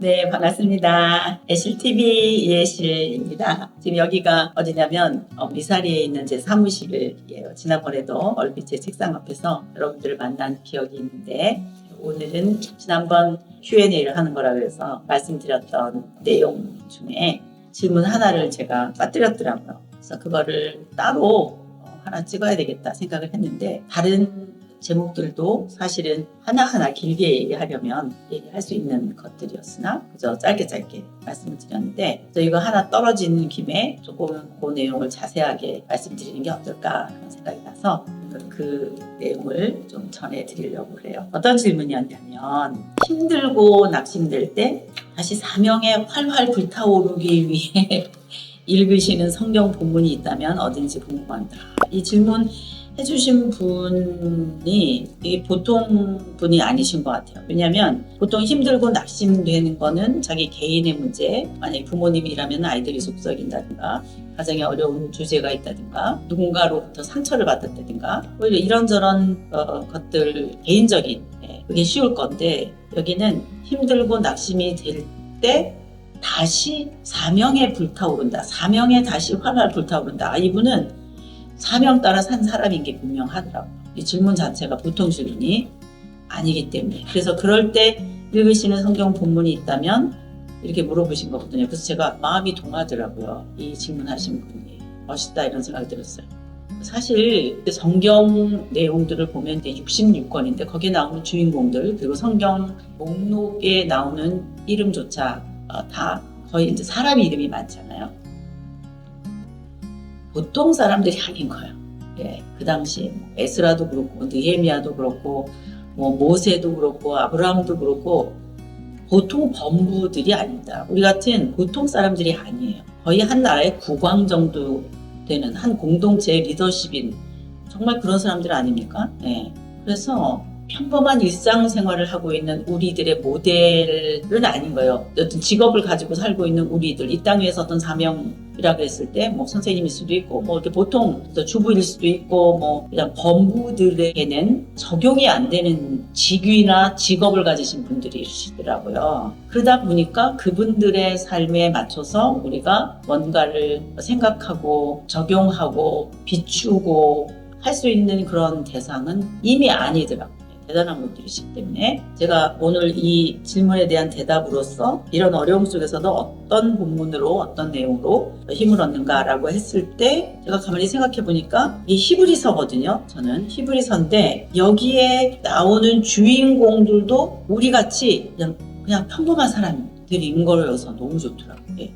네, 반갑습니다. 애실TV 이애실입니다. 지금 여기가 어디냐면 미사리에 있는 제 사무실이에요. 지난번에도 얼핏 제 책상 앞에서 여러분들을 만난 기억이 있는데, 오늘은 지난번 Q&A를 하는 거라 그래서 말씀드렸던 내용 중에 질문 하나를 제가 빠뜨렸더라고요. 그래서 그거를 따로 하나 찍어야 되겠다 생각을 했는데, 다른 제목들도 사실은 하나하나 길게 얘기하려면 얘기할 수 있는 것들이었으나 그저 짧게 말씀을 드렸는데, 이거 하나 떨어지는 김에 조금 그 내용을 자세하게 말씀드리는 게 어떨까 그런 생각이 나서 그 내용을 좀 전해드리려고 그래요. 어떤 질문이었냐면, 힘들고 낙심될 때 다시 사명에 활활 불타오르기 위해 읽으시는 성경 본문이 있다면 어딘지 궁금합니다. 이 질문 해주신 분이 이게 보통 분이 아니신 것 같아요. 왜냐하면 보통 힘들고 낙심되는 거는 자기 개인의 문제, 만약에 부모님이라면 아이들이 속썩인다든가, 가정에 어려운 주제가 있다든가, 누군가로부터 상처를 받았다든가, 오히려 이런저런 것들 개인적인, 그게 쉬울 건데, 여기는 힘들고 낙심이 될 때 다시 사명에 불타오른다, 사명에 다시 활활 불타오른다. 이분은 사명 따라 산 사람인 게 분명하더라고요. 이 질문 자체가 보통 질문이 아니기 때문에. 그래서 그럴 때 읽으시는 성경 본문이 있다면 이렇게 물어보신 거거든요. 그래서 제가 마음이 동하더라고요. 이 질문하신 분이 멋있다 이런 생각이 들었어요. 사실 성경 내용들을 보면 66권인데 거기에 나오는 주인공들, 그리고 성경 목록에 나오는 이름조차 다 거의 이제 사람 이름이 많잖아요. 보통 사람들이 아닌 거예요. 그 당시 에스라도 그렇고 느헤미야도 그렇고 모세도 그렇고 아브라함도 그렇고 보통 범부들이 아닙니다. 우리 같은 보통 사람들이 아니에요. 거의 한 나라의 국왕 정도 되는 한 공동체의 리더십인 정말 그런 사람들 아닙니까? 그래서 평범한 일상생활을 하고 있는 우리들의 모델은 아닌 거예요. 어떤 직업을 가지고 살고 있는 우리들, 이 땅 위에서 어떤 사명이라고 했을 때 선생님일 수도 있고 이렇게 보통 주부일 수도 있고 그냥 범부들에게는 적용이 안 되는 직위나 직업을 가지신 분들이 있으시더라고요. 그러다 보니까 그분들의 삶에 맞춰서 우리가 뭔가를 생각하고 적용하고 비추고 할 수 있는 그런 대상은 이미 아니더라고요. 대단한 분들이시기 때문에 제가 오늘 이 질문에 대한 대답으로서 이런 어려움 속에서도 어떤 본문으로 어떤 내용으로 힘을 얻는가라고 했을 때 제가 가만히 생각해 보니까 이 히브리서거든요. 저는 히브리서인데 여기에 나오는 주인공들도 우리같이 그냥 평범한 사람들인 거여서 너무 좋더라고요.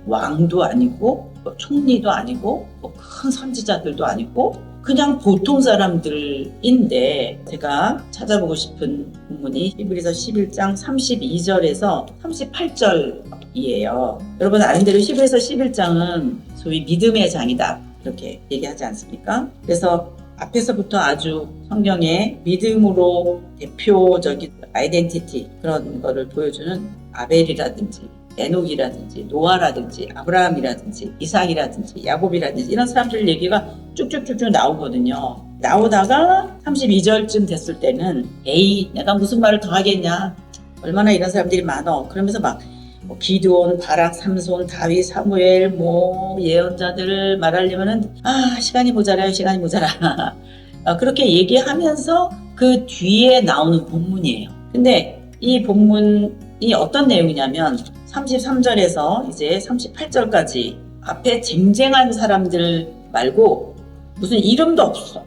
왕도 아니고 총리도 아니고 큰 선지자들도 아니고 그냥 보통 사람들인데, 제가 찾아보고 싶은 본문이 히브리서 11장 32절에서 38절이에요. 여러분 아는 대로 히브리서 11장은 소위 믿음의 장이다 이렇게 얘기하지 않습니까? 그래서 앞에서부터 아주 성경의 믿음으로 대표적인 아이덴티티 그런 거를 보여주는 아벨이라든지 에녹이라든지 노아라든지 아브라함이라든지 이삭이라든지 야곱이라든지 이런 사람들 얘기가 쭉쭉쭉쭉 나오거든요. 나오다가 32절쯤 됐을 때는 에이 내가 무슨 말을 더 하겠냐, 얼마나 이런 사람들이 많어, 그러면서 기드온, 바락, 삼손, 다윗, 사무엘 예언자들을 말하려면은 시간이 모자라요. 그렇게 얘기하면서 그 뒤에 나오는 본문이에요. 근데 이 본문이 어떤 내용이냐면 33절에서 이제 38절까지 앞에 쟁쟁한 사람들 말고 무슨 이름도 없어,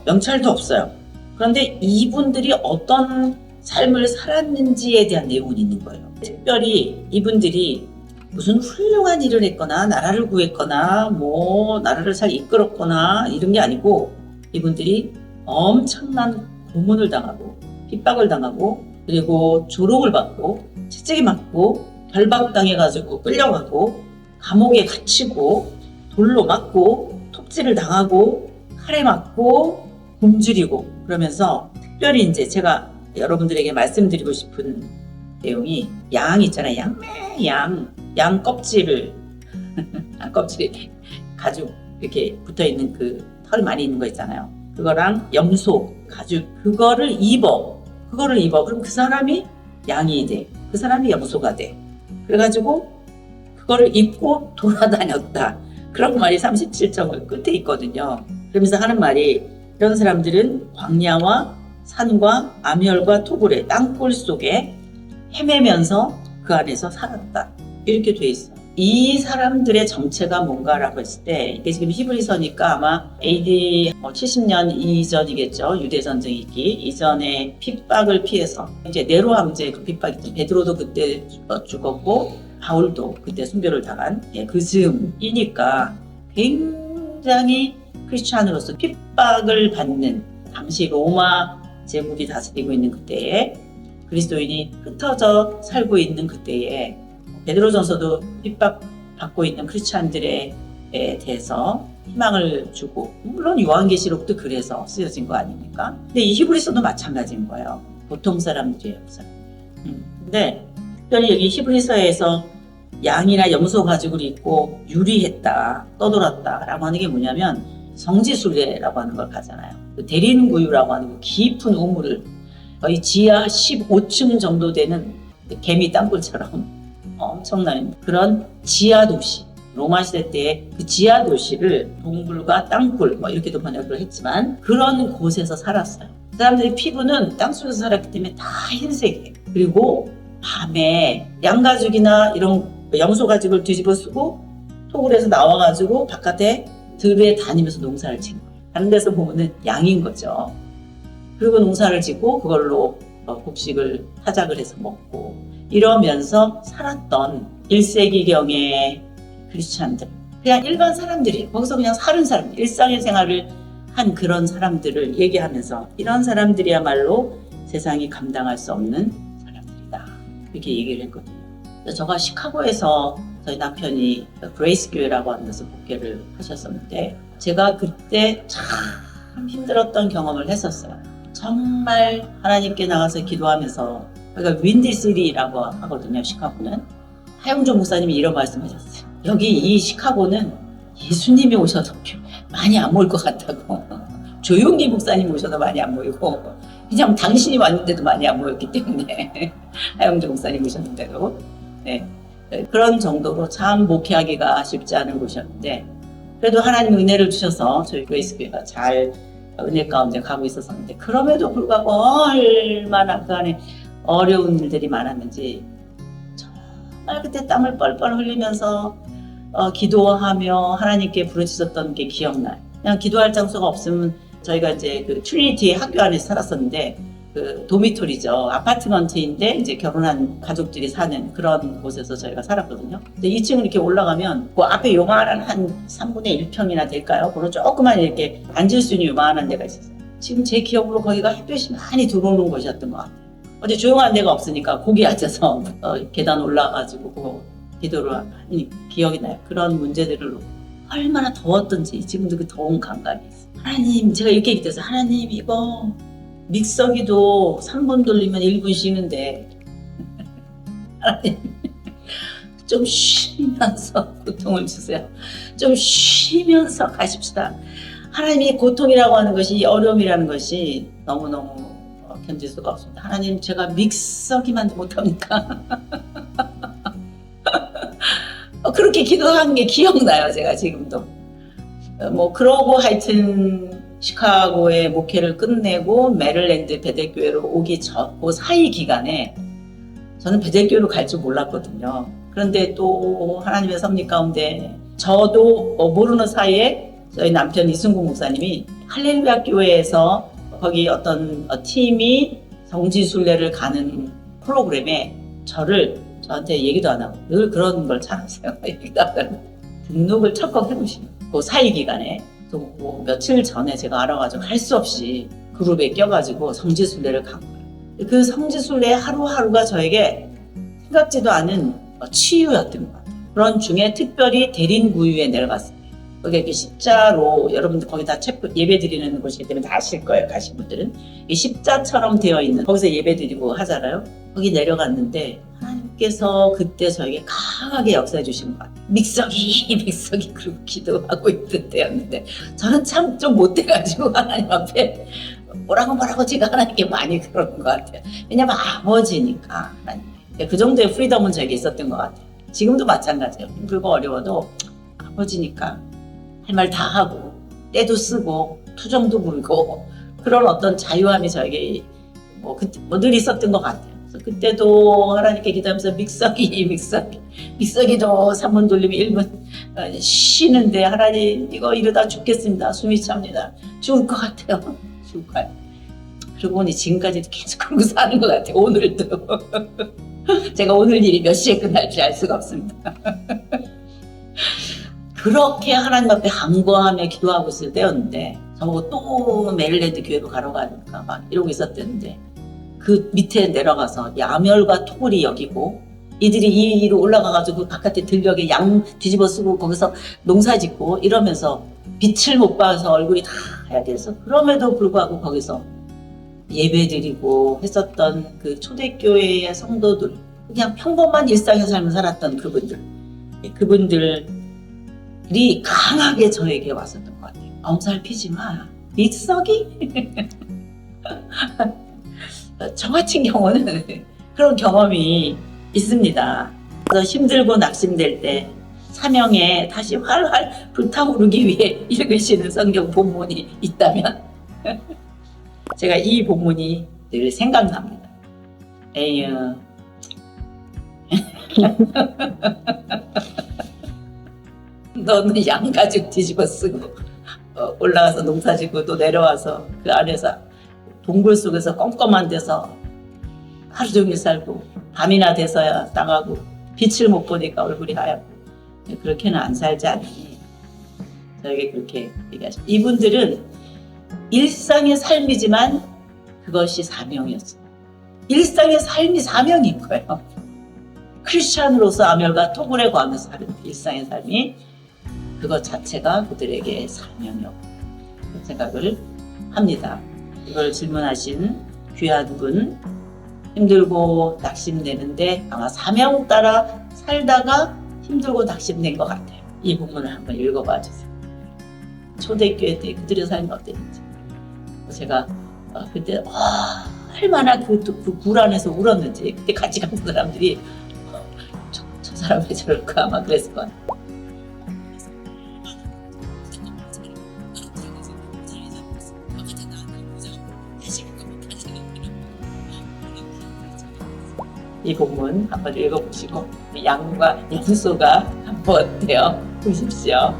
명찰도 없어요. 그런데 이분들이 어떤 삶을 살았는지에 대한 내용은 있는 거예요. 특별히 이분들이 무슨 훌륭한 일을 했거나 나라를 구했거나 나라를 잘 이끌었거나 이런 게 아니고, 이분들이 엄청난 고문을 당하고 핍박을 당하고 그리고 조롱을 받고 채찍이 맞고 결박당해가지고 끌려가고 감옥에 갇히고 돌로 맞고 톱질을 당하고 칼에 맞고 굶주리고, 그러면서 특별히 이제 제가 여러분들에게 말씀드리고 싶은 내용이 양 있잖아요. 양 껍질을 껍질이 가죽 이렇게 붙어있는 그 털 많이 있는 거 있잖아요. 그거랑 염소 가죽 그거를 입어. 그럼 그 사람이 양이 돼. 그 사람이 염소가 돼. 그래가지고 그거를 입고 돌아다녔다. 그런 말이 37장 끝에 있거든요. 그러면서 하는 말이 이런 사람들은 광야와 산과 암혈과 토굴의 땅굴 속에 헤매면서 그 안에서 살았다. 이렇게 돼 있어요. 이 사람들의 정체가 뭔가라고 했을 때 이게 지금 히브리서니까 아마 AD 70년 이전이겠죠. 유대전쟁 있기 이전에 핍박을 피해서 이제 네로 황제 그 핍박이 있죠. 베드로도 그때 죽었고 바울도 그때 순교를 당한 그 즈음이니까 굉장히 크리스찬으로서 핍박을 받는 당시 로마 제국이 다스리고 있는 그때에 그리스도인이 흩어져 살고 있는 그때에 베드로전서도 핍박받고 있는 크리스찬들에 대해서 희망을 주고 물론 요한계시록도 그래서 쓰여진 거 아닙니까? 근데 이 히브리서도 마찬가지인 거예요. 보통 사람들이에요. 근데 특별히 여기 히브리서에서 양이나 염소 가죽을 입고 유리했다, 떠돌았다라고 하는 게 뭐냐면 성지순례라고 하는 걸 가잖아요. 대린구유라고 하는 깊은 우물을 거의 지하 15층 정도 되는 개미 땅굴처럼 엄청난 그런 지하 도시, 로마 시대 때의 그 지하 도시를 동굴과 땅굴 이렇게도 번역을 했지만 그런 곳에서 살았어요. 그 사람들의 피부는 땅속에서 살았기 때문에 다 흰색이에요. 그리고 밤에 양가죽이나 이런 염소 가죽을 뒤집어 쓰고 토굴에서 나와가지고 바깥에 들에 다니면서 농사를 짓는 거예요. 다른 데서 보면은 양인 거죠. 그리고 농사를 짓고 그걸로 곡식을 타작을 해서 먹고 이러면서 살았던 1세기경의 크리스찬들. 그냥 일반 사람들이 거기서 그냥 사는 사람들, 일상의 생활을 한 그런 사람들을 얘기하면서 이런 사람들이야말로 세상이 감당할 수 없는 사람들이다. 이렇게 얘기를 했거든요. 제가 시카고에서 저희 남편이 그레이스 교회라고 하는 데서 목회를 하셨었는데 제가 그때 참 힘들었던 경험을 했었어요. 정말 하나님께 나가서 기도하면서 그러니까 윈디시리라고 하거든요. 시카고는. 하영조 목사님이 이런 말씀하셨어요. 여기 이 시카고는 예수님이 오셔도 많이 안 모일 것 같다고. 조용기 목사님 오셔도 많이 안 모이고 그냥 당신이 왔는데도 많이 안 모였기 때문에 하영조 목사님 오셨는데도 네. 그런 정도로 참 목회하기가 쉽지 않은 곳이었는데 그래도 하나님 은혜를 주셔서 저희 그레이스 교회가 잘 은혜 가운데 가고 있었는데 그럼에도 불구하고 얼마나 그 안에 어려운 일들이 많았는지 정말 그때 땀을 뻘뻘 흘리면서 기도하며 하나님께 부르짖었던 게 기억나요. 그냥 기도할 장소가 없으면 저희가 이제 그 트리니티 학교 안에서 살았었는데 그 도미토리죠. 아파트먼트인데 이제 결혼한 가족들이 사는 그런 곳에서 저희가 살았거든요. 근데 2층을 이렇게 올라가면 그 앞에 요만한 한 3분의 1평이나 될까요? 그런 조그만 이렇게 앉을 수 있는 요만한 데가 있었어요. 지금 제 기억으로 거기가 햇볕이 많이 들어오는 곳이었던 것 같아요. 어디 조용한 데가 없으니까 거기 앉아서 계단 올라가지고 기도를 하니 기억이 나요. 그런 문제들을 얼마나 더웠던지 지금도 그 더운 감각이 있어요. 하나님, 제가 이렇게 얘기했어요. 하나님, 이거 믹서기도 3분 돌리면 1분 쉬는데 하나님 좀 쉬면서 고통을 주세요. 좀 쉬면서 가십시다. 하나님이 고통이라고 하는 것이 어려움이라는 것이 너무너무 견딜 수가 없습니다. 하나님, 제가 믹서기만 못합니까? 그렇게 기도한 게 기억나요. 제가 지금도 그러고 하여튼 시카고의 목회를 끝내고 메릴랜드 베델교회로 오기 전 그 사이 기간에 저는 베델교회로 갈 줄 몰랐거든요. 그런데 또 하나님의 섭리 가운데 저도 모르는 사이에 저희 남편 이승국 목사님이 할렐루야 교회에서 거기 어떤 팀이 성지순례를 가는 프로그램에 저한테 얘기도 안 하고 늘 그런 걸 잘하세요. 얘기도 안 하고 등록을 척척 해보시면 그 사이 기간에 또 며칠 전에 제가 알아가지고 할 수 없이 그룹에 껴가지고 성지순례를 간 거예요. 그 성지순례 하루하루가 저에게 생각지도 않은 치유였던 것 같아요. 그런 중에 특별히 대린구유에 내려갔습니다. 거기 이렇게 십자로 여러분들 거기 다 예배 드리는 곳이기 때문에 다 아실 거예요. 가신 분들은 이 십자처럼 되어 있는 거기서 예배 드리고 하잖아요. 거기 내려갔는데 하나님께서 그때 저에게 강하게 역사해 주신 것 같아요. 믹서기 그러고 기도하고 있던 때였는데 저는 참 좀 못돼가지고 하나님 앞에 뭐라고 제가 하나님께 많이 그러는 것 같아요. 왜냐면 아버지니까 하나님 그 정도의 프리덤은 저에게 있었던 것 같아요. 지금도 마찬가지예요. 힘들고 어려워도 아버지니까 할 말 다 하고 때도 쓰고 투정도 부리고 그런 어떤 자유함이 저에게 늘 있었던 것 같아요. 그래서 그때도 하나님께 기도하면서 믹서기도 3분 돌리면 1분 쉬는데 하나님 이거 이러다 죽겠습니다. 숨이 찹니다. 죽을 것 같아요. 죽을 것 같아요. 그러고 보니 지금까지도 계속 그러고 사는 것 같아요. 오늘도. 제가 오늘 일이 몇 시에 끝날지 알 수가 없습니다. 그렇게 하나님 앞에 간구하며 기도하고 있을 때였는데 저보고 또 메릴랜드 교회로 가러 가니까 막 이러고 있었는데 그 밑에 내려가서 야멸과 토굴이 여기고 이들이 이 위로 올라가가지고 바깥에 들녘에 양 뒤집어 쓰고 거기서 농사 짓고 이러면서 빛을 못 봐서 얼굴이 다 하얗게서 그럼에도 불구하고 거기서 예배드리고 했었던 그 초대교회의 성도들 그냥 평범한 일상의 삶을 살았던 그분들이 강하게 저에게 왔었던 것 같아요. 엄살 피지 마. 믹서기? 저 같은 경우는 그런 경험이 있습니다. 그래서 힘들고 낙심될 때 사명에 다시 활활 불타오르기 위해 읽으시는 성경 본문이 있다면 제가 이 본문이 늘 생각납니다. 에휴 너는 양가죽 뒤집어 쓰고 올라가서 농사 짓고 또 내려와서 그 안에서 동굴 속에서 껌껌한 데서 하루 종일 살고 밤이나 돼서야 나가고 빛을 못 보니까 얼굴이 하얗고 그렇게는 안 살지 않니 저에게 그렇게 얘기하십니다. 이분들은 일상의 삶이지만 그것이 사명이었어요. 일상의 삶이 사명인 거예요. 크리스찬으로서 아멸과 토굴에 거하면서 사는 일상의 삶이 그것 자체가 그들에게 사명이었고 생각을 합니다. 이걸 질문하신 귀한 분 힘들고 낙심되는데 아마 사명 따라 살다가 힘들고 낙심된 것 같아요. 이 부분을 한번 읽어봐 주세요. 초대교회 때 그들의 삶이 어땠는지 제가 그때 얼마나 그 불안해서 울었는지 그때 같이 간 사람들이 저 사람 왜 저럴까 아마 그랬을 것 같아요. 이 본문 한번 읽어보시고 양과 염소가 한번 어때요? 보십시오.